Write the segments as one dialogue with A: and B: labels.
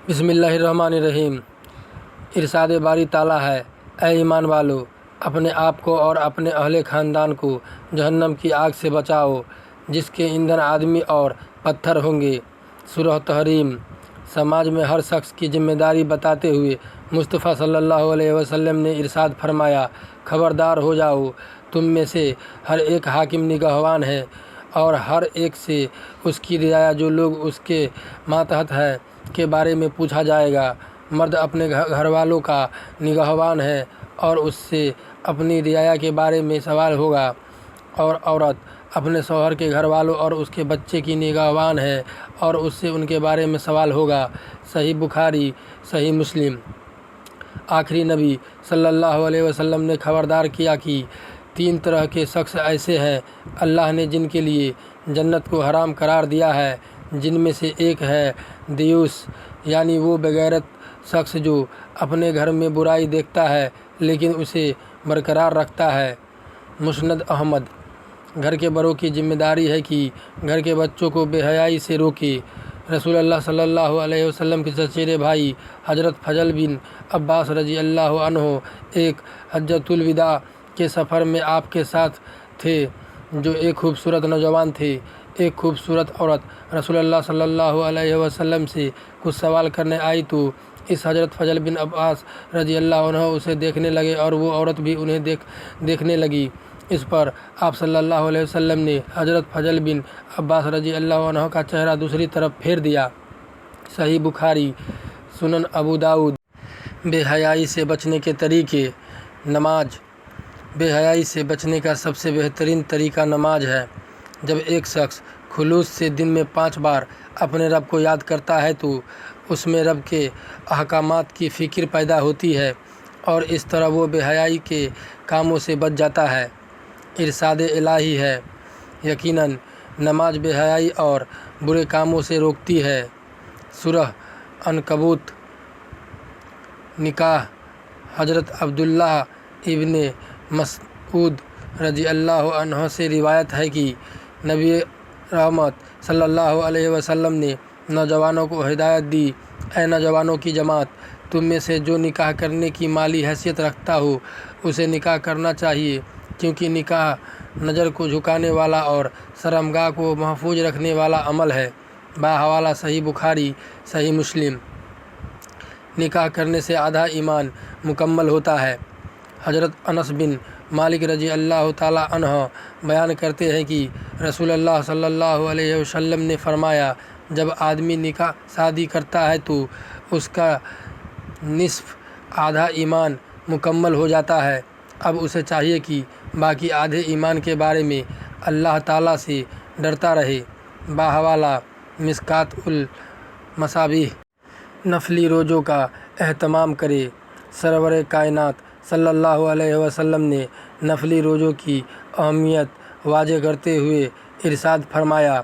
A: بسم اللہ الرحمن الرحیم۔ ارشاد باری تعالیٰ ہے، اے ایمان والو، اپنے آپ کو اور اپنے اہل خاندان کو جہنم کی آگ سے بچاؤ جس کے ایندھن آدمی اور پتھر ہوں گے۔ سورہ تحریم۔ سماج میں ہر شخص کی ذمہ داری بتاتے ہوئے مصطفیٰ صلی اللہ علیہ وسلم نے ارشاد فرمایا، خبردار ہو جاؤ، تم میں سے ہر ایک حاکم نگہبان ہے اور ہر ایک سے اس کی رعایا جو لوگ اس کے ماتحت ہے کے بارے میں پوچھا جائے گا۔ مرد اپنے گھر والوں کا نگہبان ہے اور اس سے اپنی رعایا کے بارے میں سوال ہوگا، اور عورت اپنے شوہر کے گھر والوں اور اس کے بچے کی نگہبان ہے اور اس سے ان کے بارے میں سوال ہوگا۔ صحیح بخاری، صحیح مسلم۔ آخری نبی صلی اللہ علیہ وسلم نے خبردار کیا کہ 3 طرح کے شخص ایسے ہیں اللہ نے جن کے لیے جنت کو حرام قرار دیا ہے، جن میں سے ایک ہے دیوس، یعنی وہ بغیرت شخص جو اپنے گھر میں برائی دیکھتا ہے لیکن اسے برقرار رکھتا ہے۔ مسند احمد۔ گھر کے بڑوں کی ذمہ داری ہے کہ گھر کے بچوں کو بے حیائی سے روکے۔ رسول اللہ صلی اللہ علیہ وسلم کے چچیرے بھائی حضرت فضل بن عباس رضی اللہ عنہ ایک حجۃ الوداع کے سفر میں آپ کے ساتھ تھے، جو ایک خوبصورت نوجوان تھے۔ ایک خوبصورت عورت رسول اللہ صلی اللہ علیہ وسلم سے کچھ سوال کرنے آئی تو اس حضرت فضل بن عباس رضی اللہ عنہ اسے دیکھنے لگے اور وہ عورت بھی انہیں دیکھنے لگی۔ اس پر آپ صلی اللہ علیہ وسلم نے حضرت فضل بن عباس رضی اللہ عنہ کا چہرہ دوسری طرف پھیر دیا۔ صحیح بخاری، سنن ابو داؤد۔ بے حیائی سے بچنے کے طریقے۔ نماز۔ بے حیائی سے بچنے کا سب سے بہترین طریقہ نماز ہے۔ جب ایک شخص خلوص سے دن میں 5 بار اپنے رب کو یاد کرتا ہے تو اس میں رب کے احکامات کی فکر پیدا ہوتی ہے اور اس طرح وہ بے حیائی کے کاموں سے بچ جاتا ہے۔ ارشاد الہی ہے، یقیناً نماز بے حیائی اور برے کاموں سے روکتی ہے۔ سورہ عنکبوت۔ نکاح۔ حضرت عبداللہ ابن مسعود رضی اللہ عنہ سے روایت ہے کہ نبی رحمت صلی اللہ علیہ وسلم نے نوجوانوں کو ہدایت دی، اے نوجوانوں کی جماعت، تم میں سے جو نکاح کرنے کی مالی حیثیت رکھتا ہو اسے نکاح کرنا چاہیے، کیونکہ نکاح نظر کو جھکانے والا اور شرمگاہ کو محفوظ رکھنے والا عمل ہے۔ بحوالہ صحیح بخاری، صحیح مسلم۔ نکاح کرنے سے آدھا ایمان مکمل ہوتا ہے۔ حضرت انس بن مالک رضی اللہ تعالیٰ عنہ بیان کرتے ہیں کہ رسول اللہ صلی اللہ علیہ وسلم نے فرمایا، جب آدمی شادی کرتا ہے تو اس کا نصف آدھا ایمان مکمل ہو جاتا ہے، اب اسے چاہیے کہ باقی آدھے ایمان کے بارے میں اللہ تعالیٰ سے ڈرتا رہے۔ بحوالہ مشکوٰۃ المصابیح۔ نفلی روزوں کا اہتمام کرے۔ سرور کائنات صلی اللہ علیہ وسلم نے نفلی روزوں کی اہمیت واضح کرتے ہوئے ارشاد فرمایا،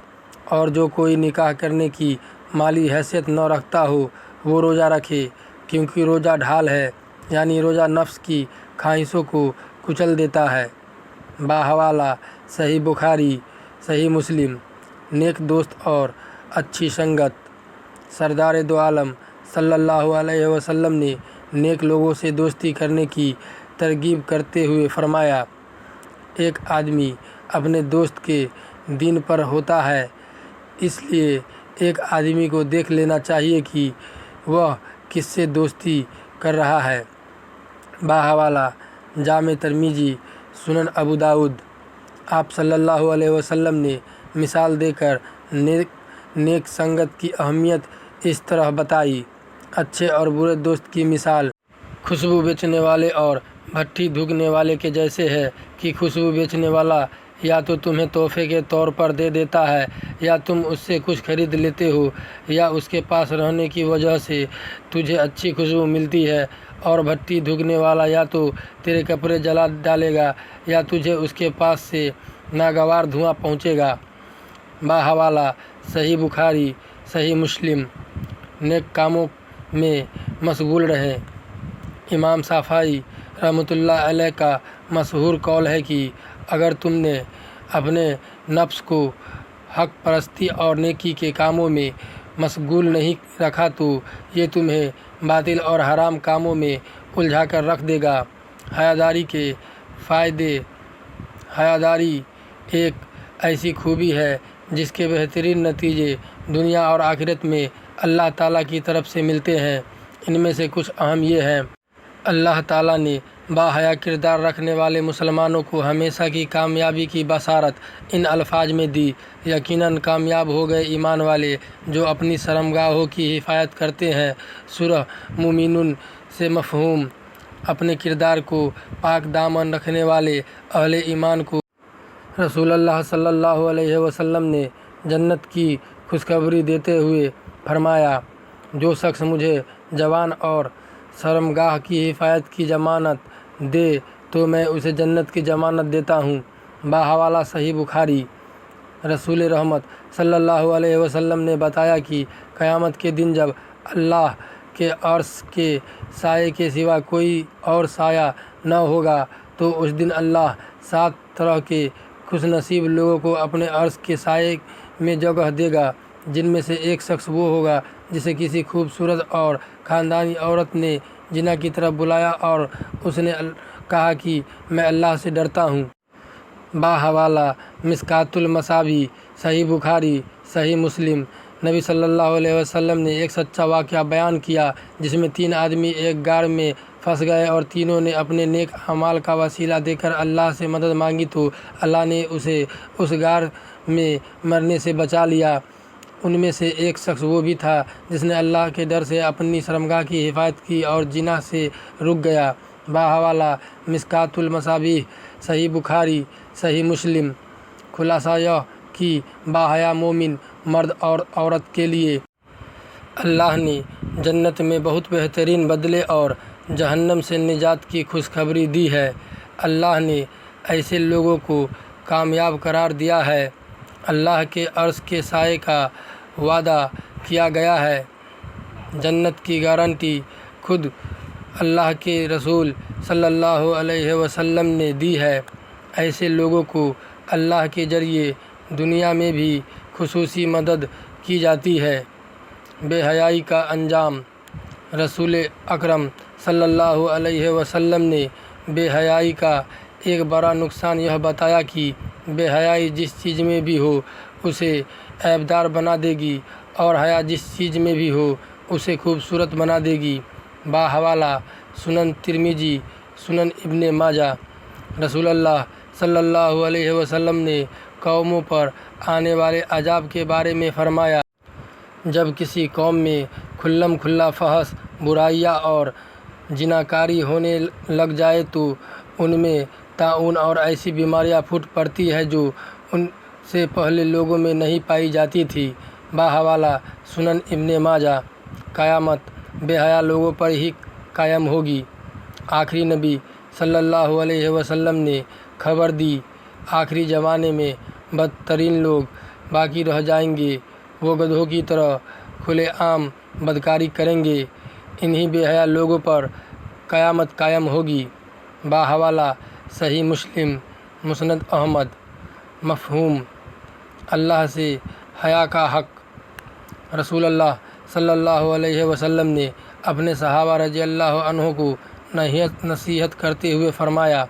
A: اور جو کوئی نکاح کرنے کی مالی حیثیت نہ رکھتا ہو وہ روزہ رکھے، کیونکہ روزہ ڈھال ہے، یعنی روزہ نفس کی خواہشوں کو کچل دیتا ہے۔ بحوالہ صحیح بخاری، صحیح مسلم۔ نیک دوست اور اچھی سنگت۔ سردار دو عالم صلی اللہ علیہ وسلم نے نیک لوگوں سے دوستی کرنے کی ترغیب کرتے ہوئے فرمایا، ایک آدمی اپنے دوست کے دین پر ہوتا ہے، اس لیے ایک آدمی کو دیکھ لینا چاہیے کہ وہ کس سے دوستی کر رہا ہے۔ بحوالہ جامع ترمذی، سنن ابو داؤد۔ آپ صلی اللہ علیہ وسلم نے مثال دے کر نیک سنگت کی اہمیت اس طرح بتائی، اچھے اور برے دوست کی مثال خوشبو بیچنے والے اور بھٹی دھوکنے والے کے جیسے ہے کہ خوشبو بیچنے والا یا تو تمہیں تحفے کے طور پر دے دیتا ہے یا تم اس سے کچھ خرید لیتے ہو، یا اس کے پاس رہنے کی وجہ سے تجھے اچھی خوشبو ملتی ہے، اور بھٹی دھوکنے والا یا تو تیرے کپڑے جلا ڈالے گا یا تجھے اس کے پاس سے ناگوار دھواں پہنچے گا۔ بحوالہ صحیح بخاری، صحیح مسلم۔ نیک کاموں میں مشغول رہیں۔ امام شافعی رحمۃ اللہ علیہ کا مشہور قول ہے کہ اگر تم نے اپنے نفس کو حق پرستی اور نیکی کے کاموں میں مشغول نہیں رکھا تو یہ تمہیں باطل اور حرام کاموں میں الجھا کر رکھ دے گا۔ حیاداری کے فائدے۔ حیاداری ایک ایسی خوبی ہے جس کے بہترین نتیجے دنیا اور آخرت میں اللہ تعالیٰ کی طرف سے ملتے ہیں۔ ان میں سے کچھ اہم یہ ہیں۔ اللہ تعالیٰ نے باحیا کردار رکھنے والے مسلمانوں کو ہمیشہ کی کامیابی کی بشارت ان الفاظ میں دی، یقیناً کامیاب ہو گئے ایمان والے جو اپنی شرمگاہوں کی حفاظت کرتے ہیں۔ سورہ مومنون سے مفہوم: اپنے کردار کو پاک دامن رکھنے والے اہل ایمان کو رسول اللہ صلی اللہ علیہ وسلم نے جنت کی خوشخبری دیتے ہوئے فرمایا، جو شخص مجھے زبان اور شرمگاہ کی حفاظت کی ضمانت دے تو میں اسے جنت کی ضمانت دیتا ہوں۔ بحوالہ صحیح بخاری۔ رسول رحمت صلی اللہ علیہ وسلم نے بتایا کہ قیامت کے دن جب اللہ کے عرش کے سائے کے سوا کوئی اور سایہ نہ ہوگا تو اس دن اللہ 7 طرح کے خوش نصیب لوگوں کو اپنے عرش کے سائے میں جگہ دے گا، جن میں سے ایک شخص وہ ہوگا جسے کسی خوبصورت اور خاندانی عورت نے زنا کی طرف بلایا اور اس نے کہا کہ میں اللہ سے ڈرتا ہوں۔ بحوالہ مشکوٰۃ المصابیح۔ صحیح بخاری، صحیح مسلم۔ نبی صلی اللہ علیہ وسلم نے ایک سچا واقعہ بیان کیا جس میں 3 آدمی ایک غار میں پھنس گئے اور تینوں نے اپنے نیک اعمال کا وسیلہ دے کر اللہ سے مدد مانگی تو اللہ نے اسے اس غار میں مرنے سے بچا لیا۔ ان میں سے ایک شخص وہ بھی تھا جس نے اللہ کے ڈر سے اپنی شرمگاہ کی حفاظت کی اور زنا سے رک گیا۔ بحوالہ مشکوٰۃ المصابیح۔ صحیح بخاری، صحیح مسلم۔ خلاصہ یہ کہ باحیا مومن مرد اور عورت کے لیے اللہ نے جنت میں بہت بہترین بدلے اور جہنم سے نجات کی خوشخبری دی ہے۔ اللہ نے ایسے لوگوں کو کامیاب قرار دیا ہے۔ اللہ کے عرش کے سائے کا وعدہ کیا گیا ہے۔ جنت کی گارنٹی خود اللہ کے رسول صلی اللہ علیہ وسلم نے دی ہے۔ ایسے لوگوں کو اللہ کے ذریعے دنیا میں بھی خصوصی مدد کی جاتی ہے۔ بے حیائی کا انجام۔ رسول اکرم صلی اللہ علیہ وسلم نے بے حیائی کا ایک بڑا نقصان یہ بتایا کہ بے حیائی جس چیز میں بھی ہو اسے عیبدار بنا دے گی اور حیا جس چیز میں بھی ہو اسے خوبصورت بنا دے گی۔ بحوالہ سنن ترمذی، سنن ابن ماجہ۔ رسول اللہ صلی اللہ علیہ وسلم نے قوموں پر آنے والے عذاب کے بارے میں فرمایا، جب کسی قوم میں کھلم کھلا فحش، برائیاں اور زناکاری ہونے لگ جائے تو ان میں طاعون اور ایسی بیماریاں پھوٹ پڑتی ہیں جو ان سے پہلے لوگوں میں نہیں پائی جاتی تھیں۔ بحوالہ سنن ابن ماجہ۔ قیامت بے حیا لوگوں پر ہی قائم ہوگی۔ آخری نبی صلی اللہ علیہ وسلم نے خبر دی، آخری زمانے میں بدترین لوگ باقی رہ جائیں گے۔ وہ گدھوں کی طرح کھلے عام بدکاری کریں گے۔ انہی بے حیا لوگوں پر قیامت قائم ہوگی۔ بحوالہ صحیح مسلم، مسند احمد۔ مفہوم: اللہ سے حیا کا حق۔ رسول اللہ صلی اللہ علیہ وسلم نے اپنے صحابہ رضی اللہ عنہم کو نصیحت کرتے ہوئے فرمایا،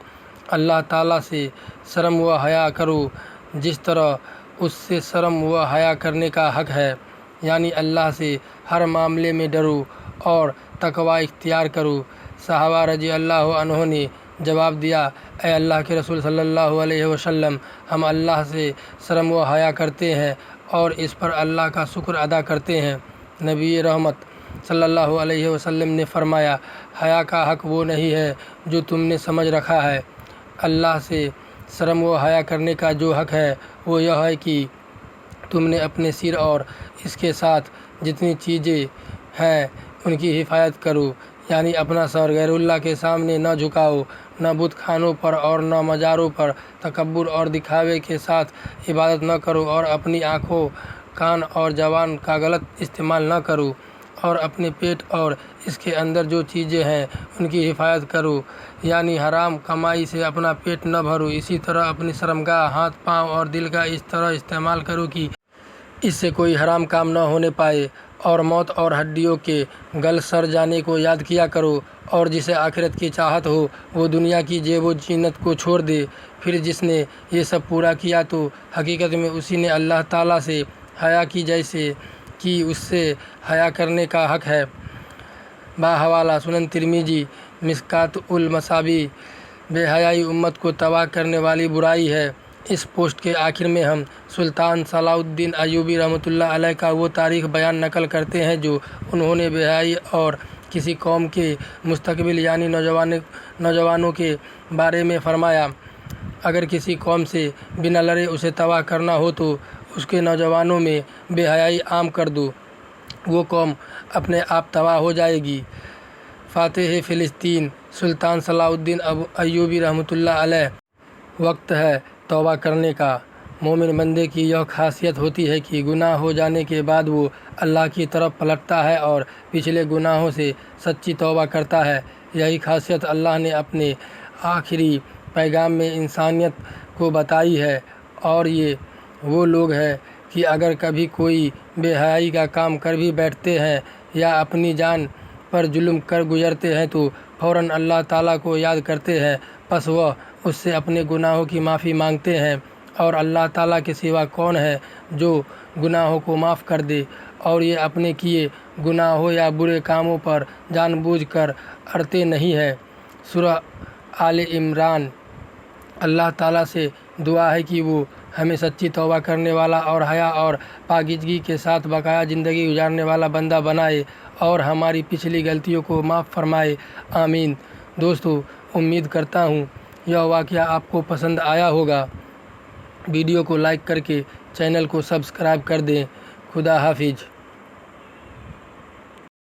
A: اللہ تعالیٰ سے شرم و حیا کرو جس طرح اس سے شرم و حیا کرنے کا حق ہے، یعنی اللہ سے ہر معاملے میں ڈرو اور تقوی اختیار کرو۔ صحابہ رضی اللہ عنہم نے جواب دیا، اے اللہ کے رسول صلی اللہ علیہ وسلم، ہم اللہ سے شرم و حیا کرتے ہیں اور اس پر اللہ کا شکر ادا کرتے ہیں۔ نبی رحمت صلی اللہ علیہ وسلم نے فرمایا، حیا کا حق وہ نہیں ہے جو تم نے سمجھ رکھا ہے۔ اللہ سے شرم و حیا کرنے کا جو حق ہے وہ یہ ہے کہ تم نے اپنے سر اور اس کے ساتھ جتنی چیزیں ہیں ان کی حفاظت کرو، یعنی اپنا سر غیر اللہ کے سامنے نہ جھکاؤ، نہ بت خانوں پر اور نہ مزاروں پر تکبر اور دکھاوے کے ساتھ عبادت نہ کرو، اور اپنی آنکھوں، کان اور زبان کا غلط استعمال نہ کرو، اور اپنے پیٹ اور اس کے اندر جو چیزیں ہیں ان کی حفاظت کرو، یعنی حرام کمائی سے اپنا پیٹ نہ بھرو۔ اسی طرح اپنی شرمگاہ، ہاتھ، پاؤں اور دل کا اس طرح استعمال کرو کہ اس سے کوئی حرام کام نہ ہونے پائے، اور موت اور ہڈیوں کے گل سڑ جانے کو یاد کیا کرو، اور جسے آخرت کی چاہت ہو وہ دنیا کی جیب و زینت کو چھوڑ دے۔ پھر جس نے یہ سب پورا کیا تو حقیقت میں اسی نے اللہ تعالیٰ سے حیا کی جیسے کہ اس سے حیا کرنے کا حق ہے۔ باحوالہ سنن ترمذی مشکوٰۃ المصابیح۔ بے حیائی امت کو تباہ کرنے والی برائی ہے۔ اس پوسٹ کے آخر میں ہم سلطان صلاح الدین ایوبی رحمۃ اللہ علیہ کا وہ تاریخی بیان نقل کرتے ہیں جو انہوں نے بے حیائی اور کسی قوم کے مستقبل یعنی نوجوانوں کے بارے میں فرمایا۔ اگر کسی قوم سے بنا لڑے اسے تباہ کرنا ہو تو اس کے نوجوانوں میں بے حیائی عام کر دو، وہ قوم اپنے آپ تباہ ہو جائے گی۔ فاتح فلسطین سلطان صلاح الدین ایوبی رحمۃ اللہ علیہ۔ وقت ہے توبہ کرنے کا۔ مومن بندے کی یہ خاصیت ہوتی ہے کہ گناہ ہو جانے کے بعد وہ اللہ کی طرف پلٹتا ہے اور پچھلے گناہوں سے سچی توبہ کرتا ہے۔ یہی خاصیت اللہ نے اپنے آخری پیغام میں انسانیت کو بتائی ہے، اور یہ وہ لوگ ہیں کہ اگر کبھی کوئی بے حیائی کا کام کر بھی بیٹھتے ہیں یا اپنی جان پر ظلم کر گزرتے ہیں تو فوراً اللہ تعالیٰ کو یاد کرتے ہیں، پس وہ اس سے اپنے گناہوں کی معافی مانگتے ہیں، اور اللہ تعالیٰ کے سوا کون ہے جو گناہوں کو معاف کر دے، اور یہ اپنے کیے گناہوں یا برے کاموں پر جان بوجھ کر اڑتے نہیں ہیں۔ سورہ آل عمران۔ اللہ تعالیٰ سے دعا ہے کہ وہ ہمیں سچی توبہ کرنے والا اور حیا اور پاکیزگی کے ساتھ بقایا زندگی گزارنے والا بندہ بنائے اور ہماری پچھلی غلطیوں کو معاف فرمائے، آمین۔ دوستو، امید کرتا ہوں یہ واقعہ آپ کو پسند آیا ہوگا۔ ویڈیو کو لائک کر کے چینل کو سبسکرائب کر دیں۔ خدا حافظ۔